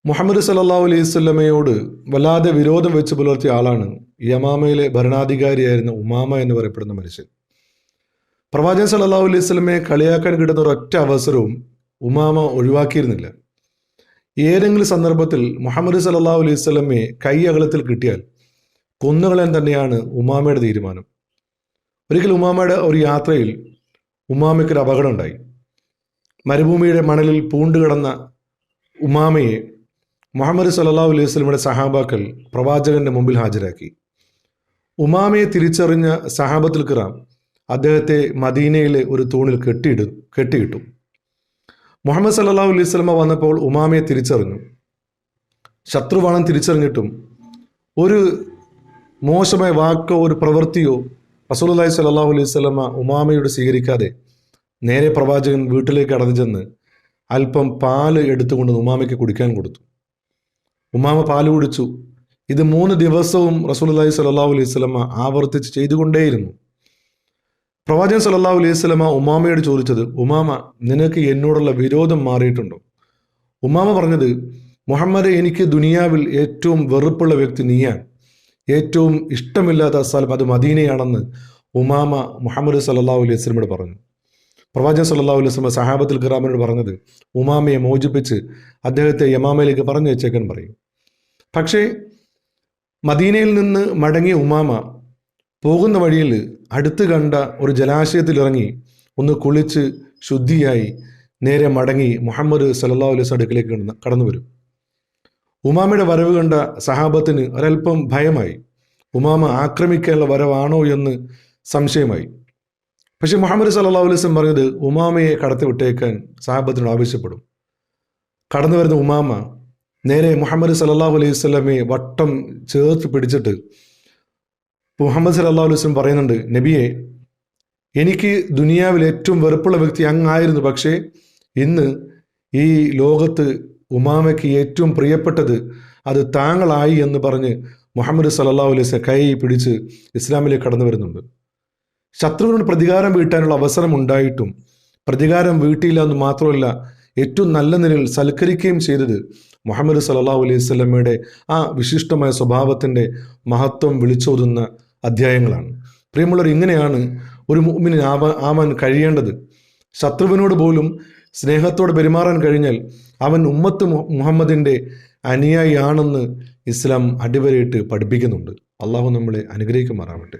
മുഹമ്മദ് സല്ലല്ലാഹു അലൈഹി വസല്ലമയോട് വല്ലാതെ വിരോധം വെച്ച് പുലർത്തിയ ആളാണ് യമാമയിലെ ഭരണാധികാരിയായിരുന്ന ഉമാമ എന്ന് പറയപ്പെടുന്ന മനുഷ്യൻ. പ്രവാചകൻ സല്ലല്ലാഹു അലൈഹി വസല്ലമയെ കളിയാക്കാൻ കിട്ടുന്ന ഒരൊറ്റ അവസരവും ഉമാമ ഒഴിവാക്കിയിരുന്നില്ല. ഏതെങ്കിലും സന്ദർഭത്തിൽ മുഹമ്മദ് സല്ലല്ലാഹു അലൈഹി വസല്ലമയെ കൈ അകലത്തിൽ കിട്ടിയാൽ കൊന്നുകളയാൻ തന്നെയാണ് ഉമാമയുടെ തീരുമാനം. ഒരിക്കൽ ഉമാമയുടെ ഒരു യാത്രയിൽ ഉമാമയ്ക്കൊരു അപകടം ഉണ്ടായി. മരുഭൂമിയുടെ മണലിൽ പൂണ്ടുകിടന്ന ഉമാമയെ മുഹമ്മദ് സല്ലല്ലാഹു അലൈഹി വസല്ലമയുടെ സഹാബാക്കൾ പ്രവാചകന്റെ മുമ്പിൽ ഹാജരാക്കി. ഉമാമയെ തിരിച്ചറിഞ്ഞ സഹാബത്തുൽ കിറാം അദ്ദേഹത്തെ മദീനയിലെ ഒരു തൂണിൽ കെട്ടിയിട്ടു. മുഹമ്മദ് സല്ലല്ലാഹു അലൈഹി വസല്ലമ വന്നപ്പോൾ ഉമാമയെ തിരിച്ചറിഞ്ഞു. ശത്രുവാണെന്ന് തിരിച്ചറിഞ്ഞിട്ടും ഒരു മോശമായ വാക്കോ ഒരു പ്രവൃത്തിയോ റസൂലുള്ളാഹി സ്വല്ലല്ലാഹു അലൈഹി വസല്ലമ ഉമാമയോട് സ്വീകരിക്കാതെ നേരെ പ്രവാചകൻ വീട്ടിലേക്ക് കടന്നു ചെന്ന് അല്പം പാല് എടുത്തുകൊണ്ട് ഉമാമയ്ക്ക് കുടിക്കാൻ കൊടുത്തു. ഉമാമ പാല് കുടിച്ചു. ഇത് 3 ദിവസവും റസൂലുള്ളാഹി സ്വല്ലല്ലാഹു അലൈഹി വസല്ലമ ആവർത്തിച്ച് ചെയ്തുകൊണ്ടേയിരുന്നു. പ്രവാചകൻ സല്ലല്ലാഹു അലൈഹി വസല്ലമ ഉമാമയോട് ചോദിച്ചത്, ഉമാമ, നിനക്ക് എന്നോടുള്ള വിരോധം മാറിയിട്ടുണ്ടോ? ഉമാമ പറഞ്ഞത്, മുഹമ്മദ്, എനിക്ക് ദുനിയാവിൽ ഏറ്റവും വെറുപ്പുള്ള വ്യക്തി നീയാണ്. ഏറ്റവും ഇഷ്ടമില്ലാത്ത സ്ഥലം അത് മദീനയാണെന്ന് ഉമാമ മുഹമ്മദ് സല്ലല്ലാഹു അലൈഹി വസല്ലമയോട് പറഞ്ഞു. പ്രവാചകൻ സല്ലല്ലാഹു അലൈഹി വസല്ലമ സഹാബത്തുൽ കിറാമിനോട് പറഞ്ഞത്, ഉമാമയെ മോചിപ്പിച്ച് അദ്ദേഹത്തെ യമാമയിലേക്ക് പറഞ്ഞു വെച്ചേക്കാൻ പറയും. പക്ഷേ മദീനയിൽ നിന്ന് മടങ്ങിയ ഉമാമ പോകുന്ന വഴിയിൽ അടുത്ത് കണ്ട ഒരു ജലാശയത്തിൽ ഇറങ്ങി ഒന്ന് കുളിച്ച് ശുദ്ധിയായി നേരെ മടങ്ങി മുഹമ്മദ് സല്ലല്ലാഹു അലൈഹി വസല്ലം അടുക്കിലേക്ക് കടന്നു വരും. ഉമാമയുടെ വരവ് കണ്ട സഹാബത്തിന് ഒരൽപ്പം ഭയമായി. ഉമാമ ആക്രമിക്കാനുള്ള വരവാണോ എന്ന് സംശയമായി. പക്ഷെ മുഹമ്മദ് സല്ലല്ലാഹു അലൈഹി വസല്ലം പറഞ്ഞത് ഉമാമയെ കടത്തി വിട്ടേക്കാൻ സഹാബത്തിനോട് ആവശ്യപ്പെടും. കടന്നു വരുന്ന ഉമാമ നേരെ മുഹമ്മദ് സല്ലല്ലാഹു അലൈഹി വസല്ലമയെ വട്ടം ചേർത്ത് പിടിച്ചിട്ട് മുഹമ്മദ് സല്ലല്ലാഹു അലൈഹി വസല്ലം പറയുന്നുണ്ട്, നബിയെ, എനിക്ക് ദുനിയാവിൽ ഏറ്റവും വെറുപ്പുള്ള വ്യക്തി അങ്ങായിരുന്നു. പക്ഷേ ഇന്ന് ഈ ലോകത്ത് ഉമാമയ്ക്ക് ഏറ്റവും പ്രിയപ്പെട്ടത് അത് താങ്കളായി എന്ന് പറഞ്ഞ് മുഹമ്മദ് സല്ലല്ലാഹു അലൈഹി വസല്ലം കൈ പിടിച്ച് ഇസ്ലാമിലേക്ക് കടന്നു വരുന്നുണ്ട്. ശത്രുവിനോട് പ്രതികാരം വീട്ടാനുള്ള അവസരം ഉണ്ടായിട്ടും പ്രതികാരം വീട്ടിയില്ല എന്ന് മാത്രമല്ല, ഏറ്റവും നല്ല നിലയിൽ സൽക്കരിക്കുകയും ചെയ്തത് മുഹമ്മദ് സല്ലല്ലാഹു അലൈഹി വസല്ലമയുടെ ആ വിശിഷ്ടമായ സ്വഭാവത്തിൻ്റെ മഹത്വം വിളിച്ചോതുന്ന അധ്യായങ്ങളാണ്. പ്രിയമുള്ളവർ, ഇങ്ങനെയാണ് ഒരു മുഅ്മിന് ആവാൻ കഴിയേണ്ടത്. ശത്രുവിനോട് പോലും സ്നേഹത്തോടെ പെരുമാറാൻ കഴിഞ്ഞാൽ അവൻ ഉമ്മത്ത് മുഹമ്മദിൻ്റെ അനുയായിയാണെന്ന് ഇസ്ലാം അടിവരയിട്ട് പഠിപ്പിക്കുന്നുണ്ട്. അള്ളാഹു നമ്മളെ അനുഗ്രഹിക്കുമാറാവട്ടെ.